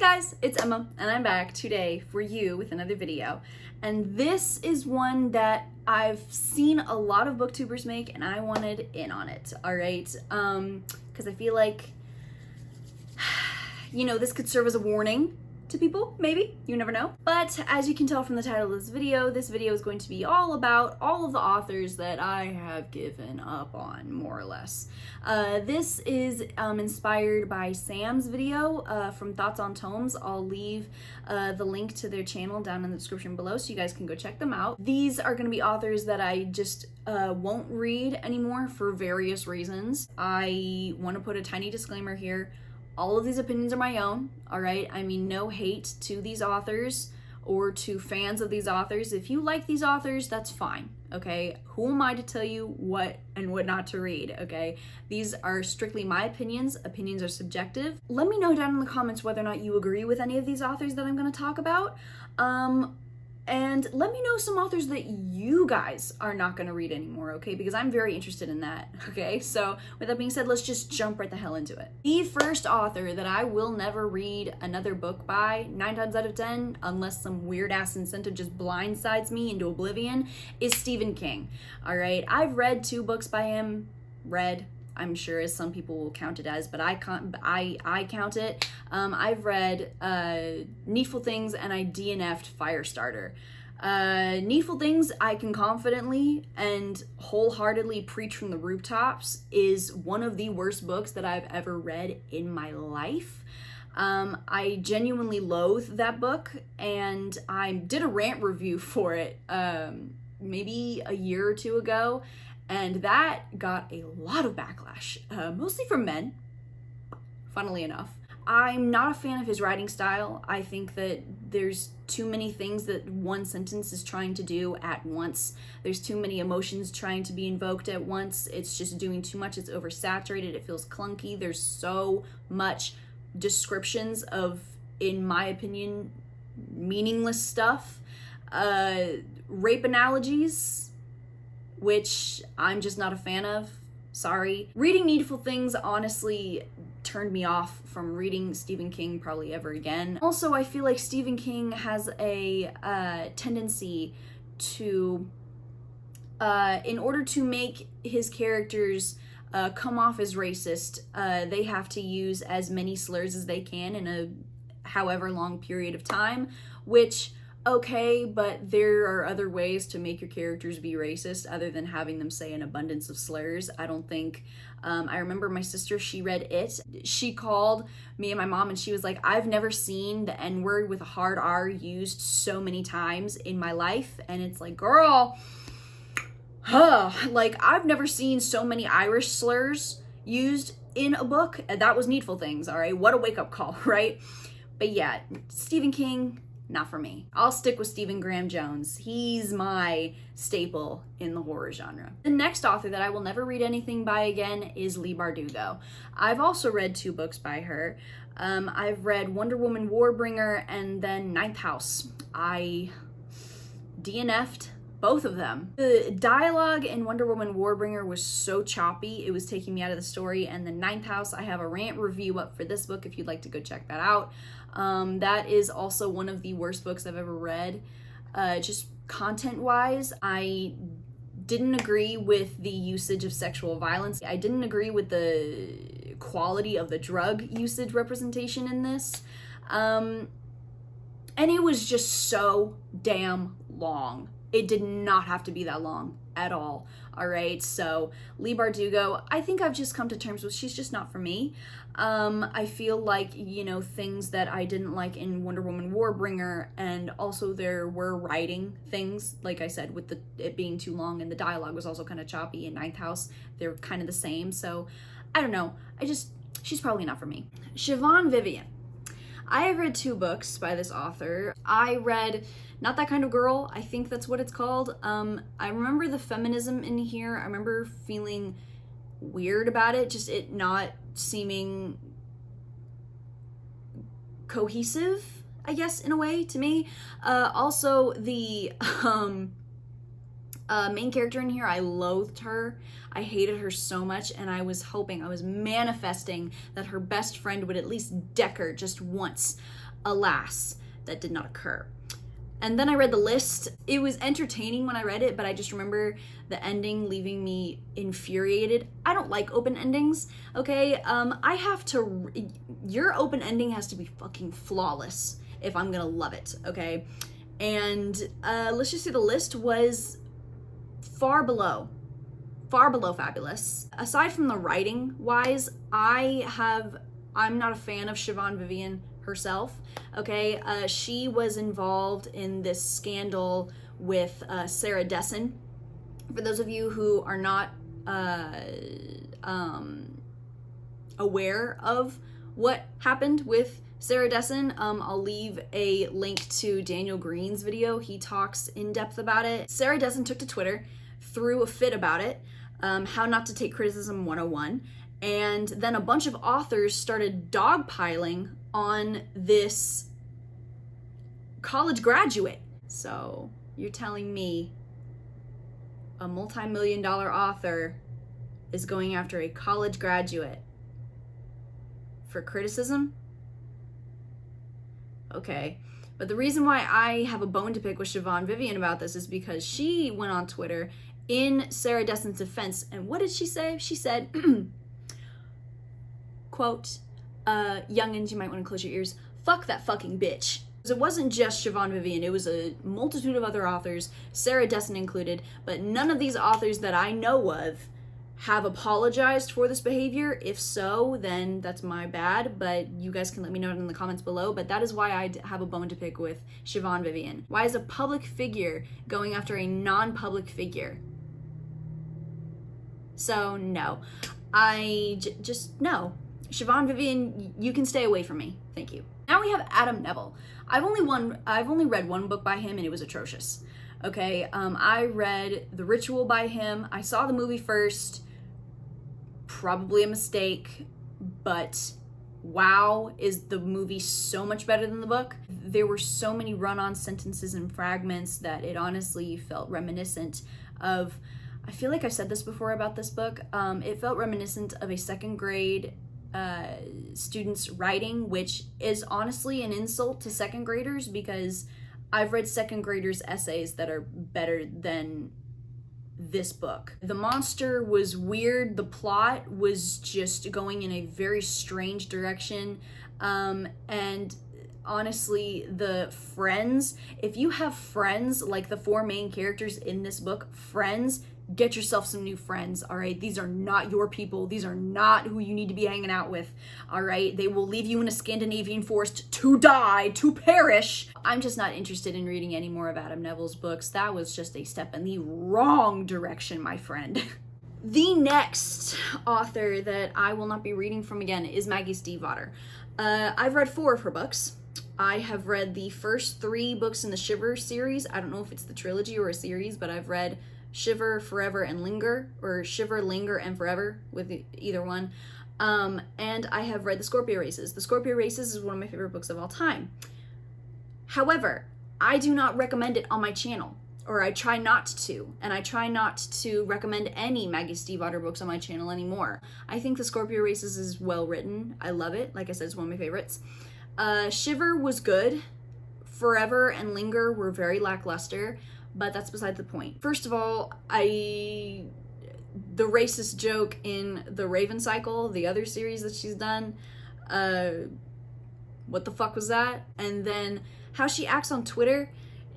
guys, it's Emma, and I'm back today for you with another video. And this is one that I've seen a lot of booktubers make, and I wanted in on it, alright? Because I feel like, you know, this could serve as a warning to people, maybe, you never know. But as you can tell from the title of this video is going to be all about all of the authors that I have given up on, more or less. This is inspired by Sam's video from Thoughts on Tomes. I'll leave the link to their channel down in the description below so you guys can go check them out. These are going to be authors that I just won't read anymore for various reasons. I want to put a tiny disclaimer here. All of these opinions are my own, all right? I mean, no hate to these authors or to fans of these authors. If you like these authors, that's fine, okay? Who am I to tell you what and what not to read, okay? These are strictly my opinions. Opinions are subjective. Let me know down in the comments whether or not you agree with any of these authors that I'm going to talk about. And let me know some authors that you guys are not going to read anymore, okay? Because I'm very interested in that, okay? So with that being said, let's just jump right the hell into it. The first author that I will never read another book by, 9 times out of 10, unless some weird ass incentive just blindsides me into oblivion, is Stephen King, all right? I've read 2 books by him, I'm sure as some people will count it as, but I count it. I've read Needful Things and I DNF'd Firestarter. Needful Things I can confidently and wholeheartedly preach from the rooftops is one of the worst books that I've ever read in my life. I genuinely loathe that book, and I did a rant review for it maybe a year or 2 ago. And that got a lot of backlash, mostly from men, funnily enough. I'm not a fan of his writing style. I think that there's too many things that one sentence is trying to do at once. There's too many emotions trying to be invoked at once. It's just doing too much. It's oversaturated. It feels clunky. There's so much descriptions of, in my opinion, meaningless stuff. Rape analogies, which I'm just not a fan of. Sorry. Reading Needful Things honestly turned me off from reading Stephen King probably ever again. Also, I feel like Stephen King has a tendency to, in order to make his characters come off as racist, they have to use as many slurs as they can in a however long period of time, which, okay, but there are other ways to make your characters be racist other than having them say an abundance of slurs. I don't think, I remember my sister, she read it. She called me and my mom and she was like, I've never seen the N-word with a hard R used so many times in my life. And it's like, girl, like I've never seen so many Irish slurs used in a book. That was Needful Things, all right? What a wake-up call, right? But yeah, Stephen King, not for me. I'll stick with Stephen Graham Jones. He's my staple in the horror genre. The next author that I will never read anything by again is Leigh Bardugo. I've also read 2 books by her. I've read Wonder Woman Warbringer and then Ninth House. I DNF'd both of them. The dialogue in Wonder Woman Warbringer was so choppy, it was taking me out of the story, and the Ninth House, I have a rant review up for this book if you'd like to go check that out. That is also one of the worst books I've ever read. Just content-wise, I didn't agree with the usage of sexual violence. I didn't agree with the quality of the drug usage representation in this. And it was just so damn long. It did not have to be that long at all, all right? So Leigh Bardugo, I think I've just come to terms with she's just not for me. I feel like, you know, things that I didn't like in Wonder Woman Warbringer, and also there were writing things, like I said, with it being too long, and the dialogue was also kind of choppy. In Ninth House, they're kind of the same. So I don't know. She's probably not for me. Siobhan Vivian. I have read 2 books by this author. I read Not That Kind of Girl, I think that's what it's called. I remember the feminism in here. I remember feeling weird about it, just it not seeming cohesive, I guess, in a way, to me. Also, the Main character in here, I loathed her. I hated her so much, and I was manifesting that her best friend would at least deck her just once. Alas, that did not occur. And then I read the list. It was entertaining when I read it, but I just remember the ending leaving me infuriated. I don't like open endings, okay? Your open ending has to be fucking flawless if I'm gonna love it, okay? And let's just say the list was far below fabulous. Aside from the writing wise, I'm not a fan of Siobhan Vivian herself, okay? She was involved in this scandal with Sarah Dessen. For those of you who are not aware of what happened with Sarah Dessen, I'll leave a link to Daniel Green's video. He talks in depth about it. Sarah Dessen took to Twitter, threw a fit about it, how not to take criticism 101, and then a bunch of authors started dogpiling on this college graduate. So you're telling me a multi-million-dollar author is going after a college graduate for criticism? Okay. But the reason why I have a bone to pick with Siobhan Vivian about this is because she went on Twitter in Sarah Dessen's defense, and what did she say? She said, quote, youngins, you might want to close your ears, fuck that fucking bitch. It wasn't just Siobhan Vivian, it was a multitude of other authors, Sarah Dessen included, but none of these authors that I know of have apologized for this behavior. If so, then that's my bad, but you guys can let me know in the comments below. But that is why I have a bone to pick with Siobhan Vivian. Why is a public figure going after a non-public figure? So no, just no. Siobhan Vivian, you can stay away from me. Thank you. Now we have Adam Nevill. I've only read one book by him, and it was atrocious. Okay, I read The Ritual by him. I saw the movie first. Probably a mistake, but wow, is the movie so much better than the book. There were so many run-on sentences and fragments that it honestly felt reminiscent of, I feel like I've said this before about this book, it felt reminiscent of a second grade student's writing, which is honestly an insult to second graders because I've read second graders' essays that are better than this book. The monster was weird. The plot was just going in a very strange direction. And honestly, the friends, if you have friends like the four main characters in this book, friends, get yourself some new friends, all right? These are not your people. These are not who you need to be hanging out with, all right? They will leave you in a Scandinavian forest to die, to perish. I'm just not interested in reading any more of Adam Nevill's books. That was just a step in the wrong direction, my friend. The next author that I will not be reading from again is Maggie Stiefvater. I've read 4 of her books. I have read the first 3 books in the Shiver series. I don't know if it's the trilogy or a series, but I've read Shiver, Forever, and Linger, or Shiver, Linger, and Forever, with either one. And I have read the Scorpio Races. The Scorpio Races is one of my favorite books of all time. However, I do not recommend it on my channel, or I try not to, and I try not to recommend any Maggie Stiefvater books on my channel anymore. I think the Scorpio Races is well written. I love it. Like I said, it's one of my favorites. Shiver was good. Forever and Linger were very lackluster, but that's beside the point. First of all, the racist joke in the Raven Cycle, the other series that she's done, what the fuck was that? And then how she acts on Twitter,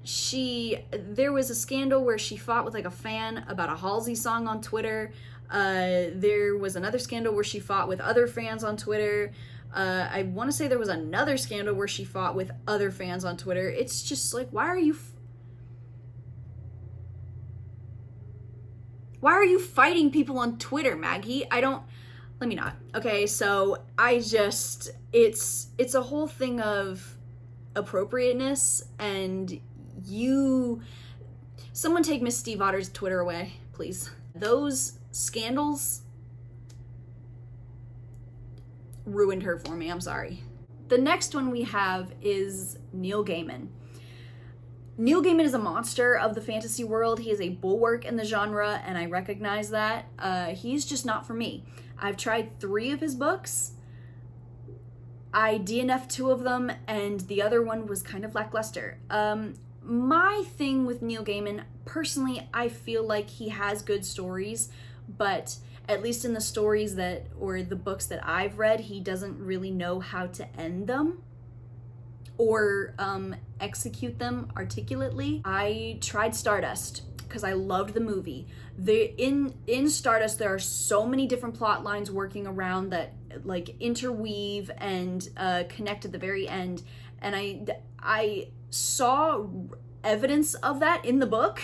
there was a scandal where she fought with like a fan about a Halsey song on Twitter. There was another scandal where she fought with other fans on Twitter. I want to say there was another scandal where she fought with other fans on Twitter. It's just like, why are you fighting people on Twitter, Maggie? Let me not. Okay, so it's a whole thing of appropriateness, and someone take Miss Stiefvater's Twitter away, please. Those scandals ruined her for me, I'm sorry. The next one we have is Neil Gaiman. Neil Gaiman is a monster of the fantasy world. He is a bulwark in the genre, and I recognize that. He's just not for me. I've tried 3 of his books. I DNF'd 2 of them, and the other one was kind of lackluster. My thing with Neil Gaiman, personally, I feel like he has good stories, but at least in the stories that, or the books that I've read, he doesn't really know how to end them or execute them articulately. I tried Stardust because I loved the movie. In Stardust, there are so many different plot lines working around that like interweave and connect at the very end, and I saw evidence of that in the book,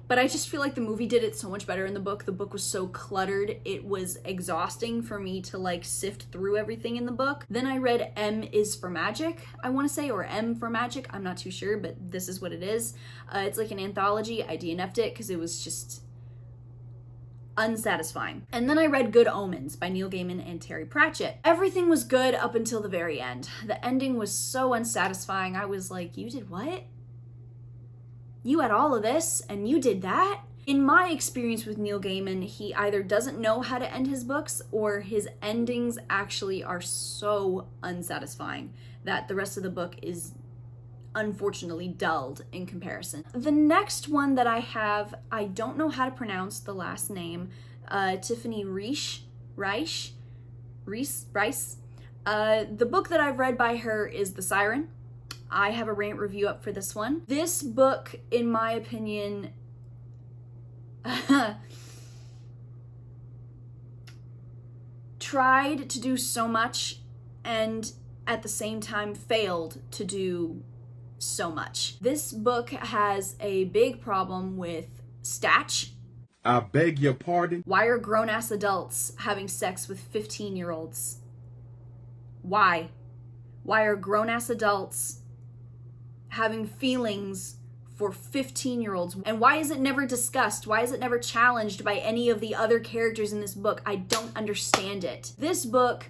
but I just feel like the movie did it so much better in the book. The book was so cluttered, it was exhausting for me to like sift through everything in the book. Then I read M is for Magic, I want to say, or M for Magic, I'm not too sure, but this is what it is. It's like an anthology. I DNF'd it because it was just unsatisfying. And then I read Good Omens by Neil Gaiman and Terry Pratchett. Everything was good up until the very end. The ending was so unsatisfying. I was like, you did what? You had all of this and you did that? In my experience with Neil Gaiman, he either doesn't know how to end his books or his endings actually are so unsatisfying that the rest of the book is unfortunately dulled in comparison. The next one that I have, I don't know how to pronounce the last name, Tiffany Reisz. The book that I've read by her is The Siren. I have a rant review up for this one. This book, in my opinion, tried to do so much and at the same time failed to do so much. This book has a big problem with statch. I beg your pardon? Why are grown-ass adults having sex with 15-year-olds? Why? Why are grown-ass adults having feelings for 15-year-olds? And why is it never discussed? Why is it never challenged by any of the other characters in this book? I don't understand it. This book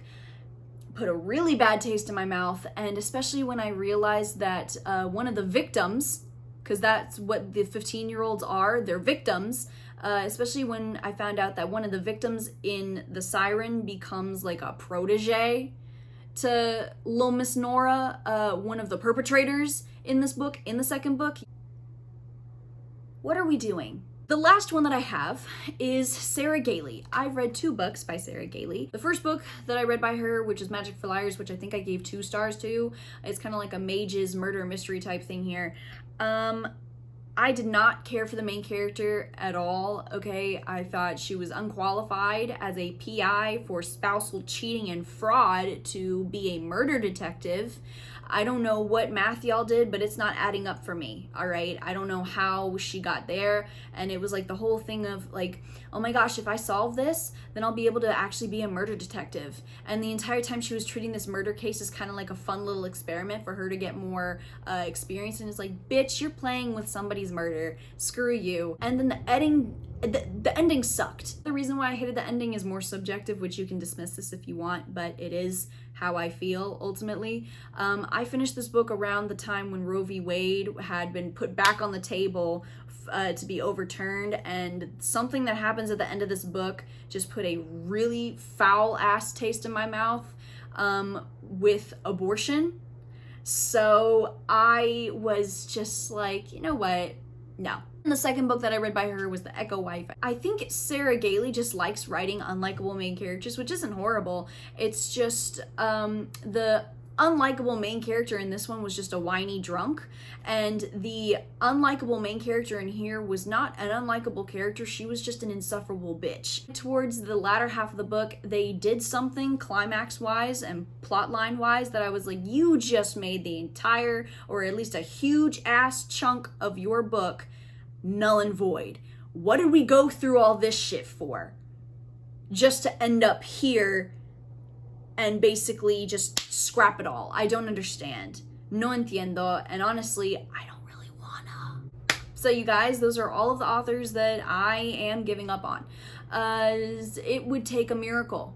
put a really bad taste in my mouth, and especially when I realized that one of the victims, because that's what the 15-year-olds are, they're victims, especially when I found out that one of the victims in The Siren becomes like a protege to Lil Miss Nora, one of the perpetrators in this book, in the second book. What are we doing? The last one that I have is Sarah Gailey. I've read 2 books by Sarah Gailey. The first book that I read by her, which is Magic for Liars, which I think I gave 2 stars to. It's kind of like a mage's murder mystery type thing here. I did not care for the main character at all, okay? I thought she was unqualified as a PI for spousal cheating and fraud to be a murder detective. I don't know what math y'all did, but it's not adding up for me, all right? I don't know how she got there, and it was like the whole thing of like, oh my gosh, if I solve this, then I'll be able to actually be a murder detective. And the entire time she was treating this murder case as kind of like a fun little experiment for her to get more experience, and it's like, bitch, you're playing with somebody's murder, screw you. And then the ending sucked. The reason why I hated the ending is more subjective, which you can dismiss this if you want, but it is how I feel ultimately. I finished this book around the time when Roe v. Wade had been put back on the table to be overturned, and something that happens at the end of this book just put a really foul ass taste in my mouth with abortion. So I was just like, you know what? No. And the second book that I read by her was The Echo Wife. I think Sarah Gailey just likes writing unlikable main characters, which isn't horrible. It's just the unlikable main character in this one was just a whiny drunk, and the unlikable main character in here was not an unlikable character, she was just an insufferable bitch. Towards the latter half of the book, they did something climax-wise and plotline-wise that I was like, you just made the entire, or at least a huge ass chunk of your book null and void. What did we go through all this shit for? Just to end up here and basically just scrap it all. I don't understand. No entiendo. And honestly, I don't really wanna. So you guys, those are all of the authors that I am giving up on. It would take a miracle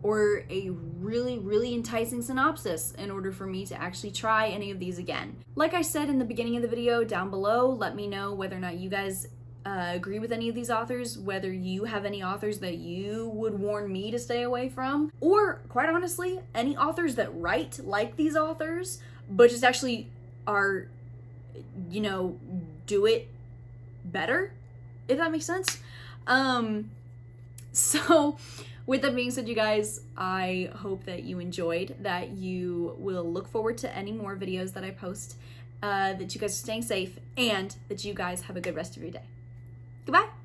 or a really, really enticing synopsis in order for me to actually try any of these again. Like I said in the beginning of the video, down below, let me know whether or not you guys agree with any of these authors, whether you have any authors that you would warn me to stay away from, or quite honestly, any authors that write like these authors, but just actually are, you know, do it better, if that makes sense. So with that being said, you guys, I hope that you enjoyed, that you will look forward to any more videos that I post, that you guys are staying safe, and that you guys have a good rest of your day. Goodbye.